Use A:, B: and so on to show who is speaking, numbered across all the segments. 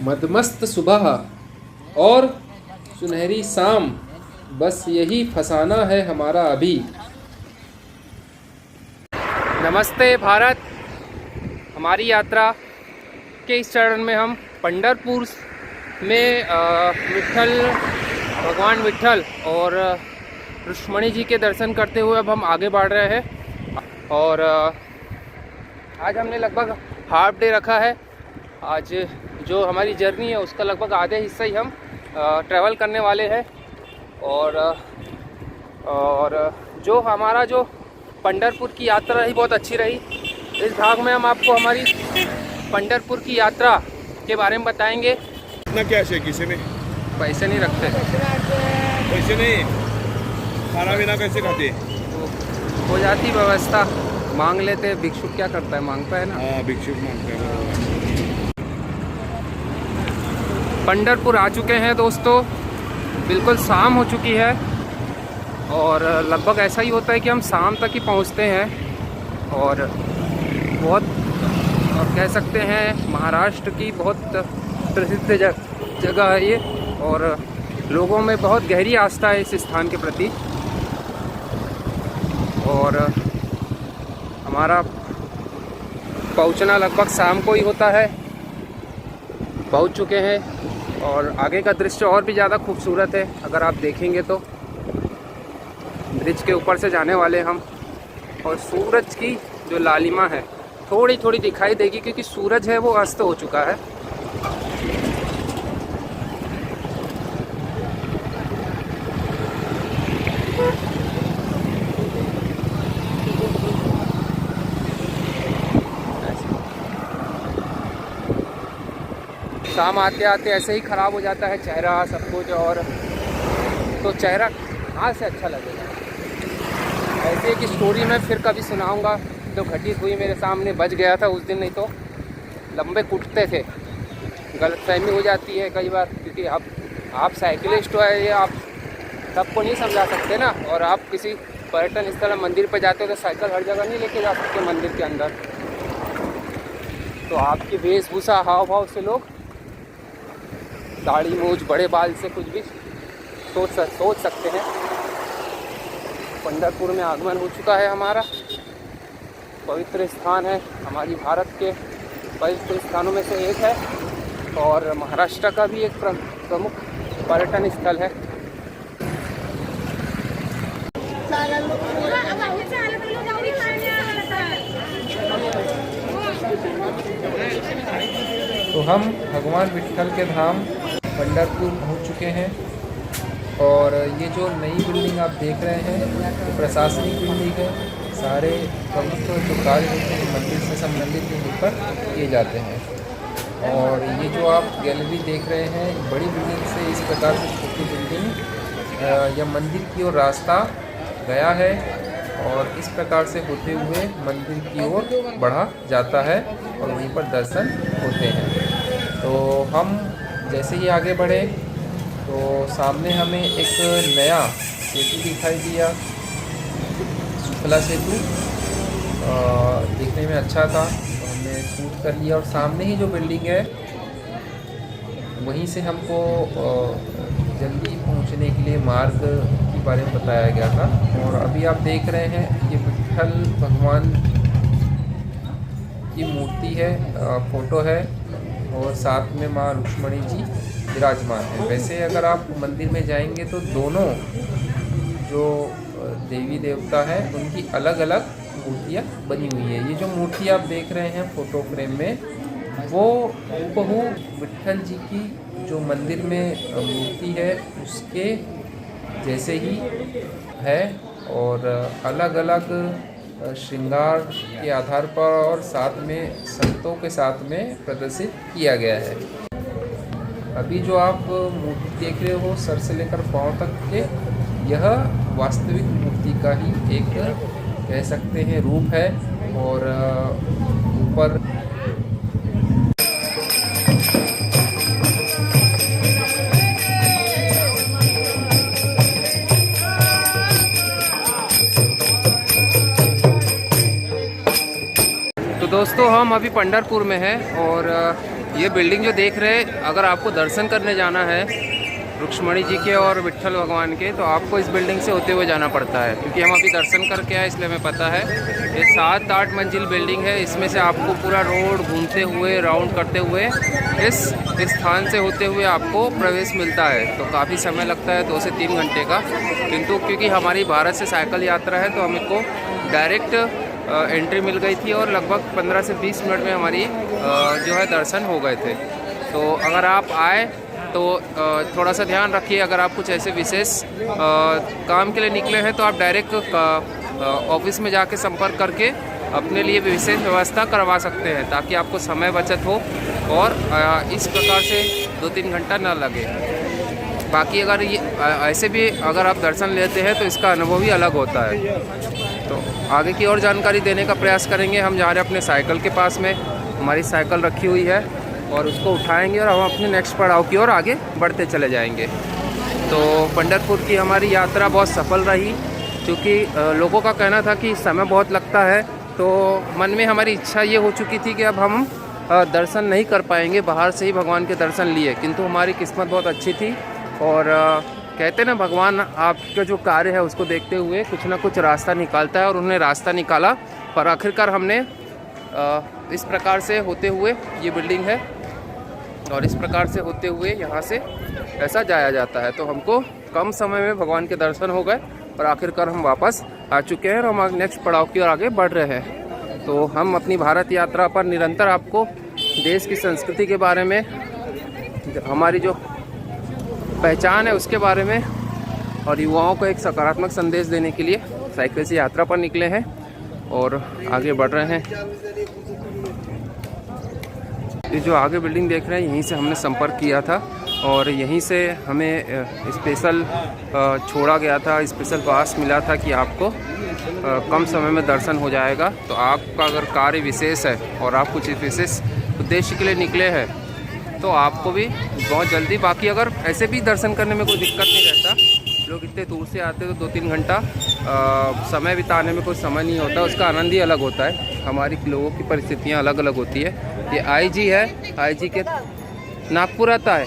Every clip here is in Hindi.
A: मदमस्त सुबह और सुनहरी शाम, बस यही फसाना है हमारा अभी। नमस्ते भारत। हमारी यात्रा के इस चरण में हम पंढरपुर में भगवान विट्ठल और रुक्मिणी जी के दर्शन करते हुए अब हम आगे बढ़ रहे हैं। और आज हमने लगभग हाफ डे रखा है। आज जो हमारी जर्नी है उसका लगभग आधे हिस्सा ही हम ट्रैवल करने वाले हैं। और जो हमारा जो पंढरपुर की यात्रा रही बहुत अच्छी रही। इस भाग में हम आपको हमारी पंढरपुर की यात्रा के बारे में बताएंगे।
B: इतना कैश है किसी में?
A: पैसे नहीं रखते।
B: पैसे नहीं, खाना पीना कैसे खाते?
A: तो हो जाती व्यवस्था, मांग लेते। भिक्षुक क्या करता है, मांगता है ना।
B: हाँ, भिक्षुक मांगते हैं।
A: पंढरपुर आ चुके हैं दोस्तों, बिल्कुल शाम हो चुकी है और लगभग ऐसा ही होता है कि हम शाम तक ही पहुंचते हैं। और बहुत कह सकते हैं महाराष्ट्र की बहुत प्रसिद्ध जगह है ये, और लोगों में बहुत गहरी आस्था है इस स्थान के प्रति। और हमारा पहुंचना लगभग शाम को ही होता है। पहुंच चुके हैं और आगे का दृश्य और भी ज़्यादा खूबसूरत है। अगर आप देखेंगे तो ब्रिज के ऊपर से जाने वाले हम, और सूरज की जो लालिमा है थोड़ी थोड़ी दिखाई देगी क्योंकि सूरज है वो अस्त हो चुका है। शाम आते आते ऐसे ही ख़राब हो जाता है चेहरा सब कुछ, और तो चेहरा कहाँ से अच्छा लगेगा। ऐसे एक स्टोरी मैं फिर कभी सुनाऊंगा जो घटित हुई मेरे सामने। बच गया था उस दिन, नहीं तो लंबे कुटते थे। गलतफहमी हो जाती है कई बार क्योंकि आप साइकिलिस्ट हो, ये आप सबको नहीं समझा सकते ना। और आप किसी पर्यटन स्थल मंदिर पर जाते हो तो साइकिल हर जगह नहीं लेके जा सकते मंदिर के अंदर। तो आपकी वेशभूषा, हाव भाव से लोग दाढ़ी मूछ बड़े बाल से कुछ भी सोच सकते हैं। पंढरपुर में आगमन हो चुका है हमारा। पवित्र स्थान है, हमारी भारत के पवित्र स्थानों में से एक है और महाराष्ट्र का भी एक प्रमुख पर्यटन स्थल है। तो हम भगवान विट्ठल के धाम पंढरपुर पहुंच चुके हैं। और ये जो नई बिल्डिंग आप देख रहे हैं तो प्रशासनिक बिल्डिंग है। सारे प्रमुख जो कार्य होते हैं मंदिर से संबंधित यहीं पर किए जाते हैं। और ये जो आप गैलरी देख रहे हैं बड़ी बिल्डिंग से इस प्रकार से छोटी बिल्डिंग या मंदिर की ओर रास्ता गया है और इस प्रकार से होते हुए मंदिर की ओर बढ़ा जाता है और वहीं पर दर्शन होते हैं। तो हम जैसे ही आगे बढ़े तो सामने हमें एक नया सेतु दिखाई दिया, सुफला सेतु। देखने में अच्छा था तो हमने शूट कर लिया। और सामने ही जो बिल्डिंग है वहीं से हमको जल्दी पहुंचने के लिए मार्ग के बारे में बताया गया था। और अभी आप देख रहे हैं ये विट्ठल भगवान की मूर्ति है, फोटो है, और साथ में माँ रुक्मिणी जी विराजमान है। वैसे अगर आप मंदिर में जाएंगे तो दोनों जो देवी देवता हैं उनकी अलग अलग मूर्तियाँ बनी हुई है। ये जो मूर्ति आप देख रहे हैं फोटो फ्रेम में, वो हूबहू विट्ठल जी की जो मंदिर में मूर्ति है उसके जैसे ही है। और अलग अलग श्रृंगार के आधार पर और साथ में संतों के साथ में प्रदर्शित किया गया है। अभी जो आप मूर्ति देख रहे हो सर से लेकर पांव तक के, यह वास्तविक मूर्ति का ही एक कह सकते हैं रूप है। और ऊपर दोस्तों हम अभी पंढरपुर में हैं और ये बिल्डिंग जो देख रहे हैं, अगर आपको दर्शन करने जाना है रुक्ष्मणी जी के और विट्ठल भगवान के, तो आपको इस बिल्डिंग से होते हुए जाना पड़ता है, क्योंकि हम अभी दर्शन करके आए इसलिए हमें पता है। ये 7-8 मंजिल बिल्डिंग है। इसमें से आपको पूरा रोड घूमते हुए, राउंड करते हुए इस स्थान से होते हुए आपको प्रवेश मिलता है। तो काफ़ी समय लगता है, 2 से 3 घंटे का, किंतु क्योंकि हमारी भारत से साइकिल यात्रा है तो हमको डायरेक्ट एंट्री मिल गई थी और लगभग 15 से 20 मिनट में हमारी जो है दर्शन हो गए थे। तो अगर आप आए तो थोड़ा सा ध्यान रखिए, अगर आप कुछ ऐसे विशेष काम के लिए निकले हैं तो आप डायरेक्ट ऑफिस में जाके संपर्क करके अपने लिए विशेष व्यवस्था करवा सकते हैं, ताकि आपको समय बचत हो और इस प्रकार से 2-3 घंटा ना लगे। बाकी अगर ये ऐसे भी अगर आप दर्शन लेते हैं तो इसका अनुभव ही अलग होता है। तो आगे की और जानकारी देने का प्रयास करेंगे। हम जा रहे हैं अपने साइकिल के पास में, हमारी साइकिल रखी हुई है और उसको उठाएंगे और हम अपने नेक्स्ट पड़ाव की ओर आगे बढ़ते चले जाएंगे। तो पंढरपुर की हमारी यात्रा बहुत सफल रही, क्योंकि लोगों का कहना था कि समय बहुत लगता है, तो मन में हमारी इच्छा ये हो चुकी थी कि अब हम दर्शन नहीं कर पाएंगे, बाहर से ही भगवान के दर्शन लिए। किंतु हमारी किस्मत बहुत अच्छी थी और कहते ना, भगवान आपका जो कार्य है उसको देखते हुए कुछ ना कुछ रास्ता निकालता है, और उन्होंने रास्ता निकाला और आखिरकार हमने इस प्रकार से होते हुए, ये बिल्डिंग है और इस प्रकार से होते हुए यहाँ से ऐसा जाया जाता है। तो हमको कम समय में भगवान के दर्शन हो गए और आखिरकार हम वापस आ चुके हैं और हम नेक्स्ट पड़ाव की ओर आगे बढ़ रहे हैं। तो हम अपनी भारत यात्रा पर निरंतर आपको देश की संस्कृति के बारे में, हमारी जो पहचान है उसके बारे में और युवाओं को एक सकारात्मक संदेश देने के लिए साइकिल से यात्रा पर निकले हैं और आगे बढ़ रहे हैं। ये जो आगे बिल्डिंग देख रहे हैं, यहीं से हमने संपर्क किया था और यहीं से हमें स्पेशल छोड़ा गया था, स्पेशल पास मिला था कि आपको कम समय में दर्शन हो जाएगा। तो आपका अगर कार्य विशेष है और आप कुछ विशेष उद्देश्य के लिए निकले हैं तो आपको भी बहुत जल्दी, बाकी अगर ऐसे भी दर्शन करने में कोई दिक्कत नहीं रहता, लोग इतने दूर से आते तो 2-3 घंटा समय बिताने में कोई समय नहीं होता, उसका आनंद ही अलग होता है। हमारी लोगों की परिस्थितियाँ अलग अलग होती है। ये आईजी है, आईजी के नागपुर आता है,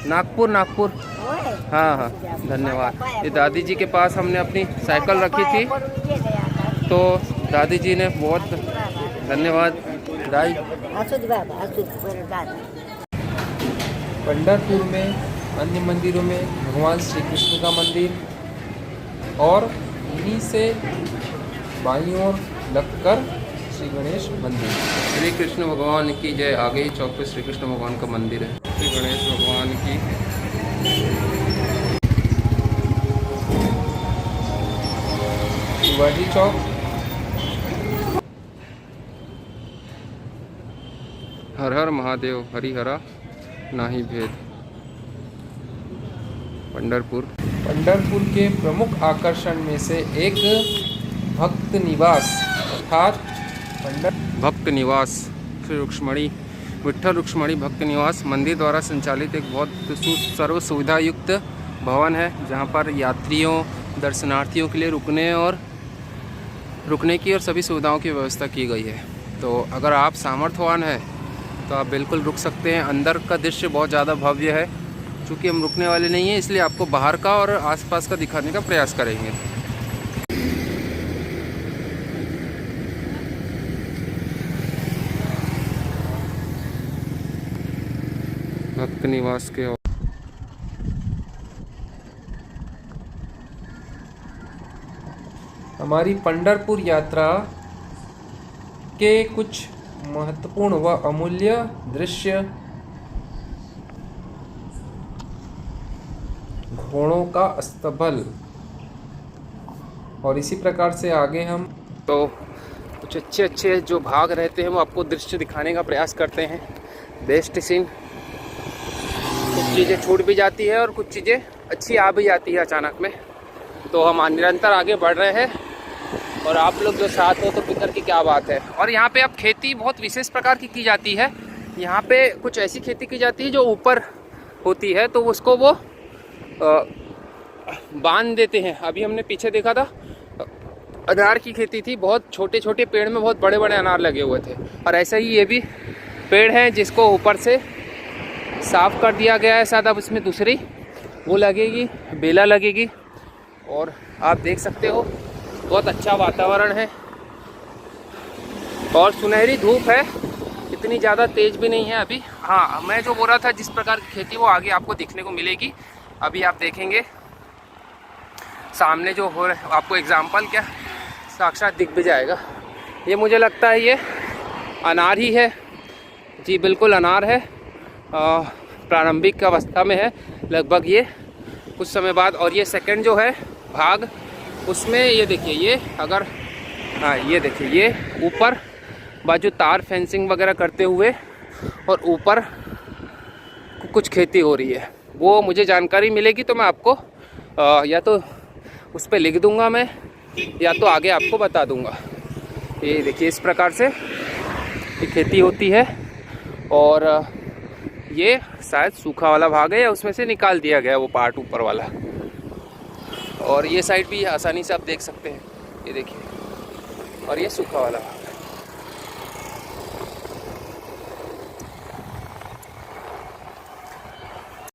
A: नागपुर हाँ, धन्यवाद। ये दादी जी के पास हमने अपनी साइकिल रखी थी, तो दादी जी ने बहुत धन्यवाद दाई। पंढरपुर में अन्य मंदिरों में भगवान श्री कृष्ण का मंदिर और इन्हीं से बाईं ओर लगकर श्री गणेश मंदिर। श्री कृष्ण भगवान की जय। आगे ही चौक पे श्री कृष्ण भगवान का मंदिर है। श्री गणेश भगवान की। शिवाजी चौक, हर हर महादेव, हरिहरा नाही भेद। पंढरपुर के प्रमुख आकर्षण में से एक भक्त निवास अर्थात भक्त निवास श्री रुक्ष्मणी, विट्ठल रुक्ष्मणी भक्त निवास मंदिर द्वारा संचालित एक बहुत सर्व सुविधा युक्त भवन है, जहां पर यात्रियों, दर्शनार्थियों के लिए रुकने की और सभी सुविधाओं की व्यवस्था की गई है। तो अगर आप सामर्थ्यवान हैं तो आप बिल्कुल रुक सकते हैं। अंदर का दृश्य बहुत ज़्यादा भव्य है। चूँकि हम रुकने वाले नहीं हैं, इसलिए आपको बाहर का और आसपास का दिखाने का प्रयास करेंगे। भक्त निवास के हमारी पंढरपुर यात्रा के कुछ महत्वपूर्ण व अमूल्य दृश्य, घोड़ों का अस्तबल, और इसी प्रकार से आगे हम तो कुछ अच्छे जो भाग रहते हैं वो आपको दृश्य दिखाने का प्रयास करते हैं। बेस्ट सीन, कुछ चीज़ें छूट भी जाती है और कुछ चीज़ें अच्छी आ भी जाती है अचानक में। तो हम निरंतर आगे बढ़ रहे हैं और आप लोग जो साथ हो तो फिक्र की क्या बात है। और यहाँ पे अब खेती बहुत विशेष प्रकार की जाती है। यहाँ पे कुछ ऐसी खेती की जाती है जो ऊपर होती है, तो उसको वो बांध देते हैं। अभी हमने पीछे देखा था, अनार की खेती थी, बहुत छोटे छोटे पेड़ में बहुत बड़े बड़े अनार लगे हुए थे। और ऐसा ही ये भी पेड़ हैं जिसको ऊपर से साफ़ कर दिया गया है। शायद अब इसमें दूसरी वो लगेगी, बेला लगेगी। और आप देख सकते हो बहुत अच्छा वातावरण है और सुनहरी धूप है, इतनी ज़्यादा तेज़ भी नहीं है अभी। हाँ, मैं जो बोल रहा था जिस प्रकार की खेती वो आगे आपको दिखने को मिलेगी। अभी आप देखेंगे सामने जो हो रहा है, आपको एग्जाम्पल क्या साक्षात दिख भी जाएगा। ये मुझे लगता है ये अनार ही है जी, बिल्कुल अनार है। प्रारंभिक अवस्था में है लगभग ये, कुछ समय बाद। और ये सेकंड जो है भाग, उसमें ये देखिए, ये अगर हाँ ये देखिए, ये ऊपर बाजू तार फेंसिंग वगैरह करते हुए और ऊपर कुछ खेती हो रही है। वो मुझे जानकारी मिलेगी तो मैं आपको या तो उस पर लिख दूंगा मैं, या तो आगे आपको बता दूंगा। ये देखिए इस प्रकार से ये खेती होती है। और ये शायद सूखा वाला भाग है या उसमें से निकाल दिया गया वो पार्ट ऊपर वाला। और ये साइड भी आसानी से आप देख सकते हैं, ये देखिए, और ये सूखा वाला भाग।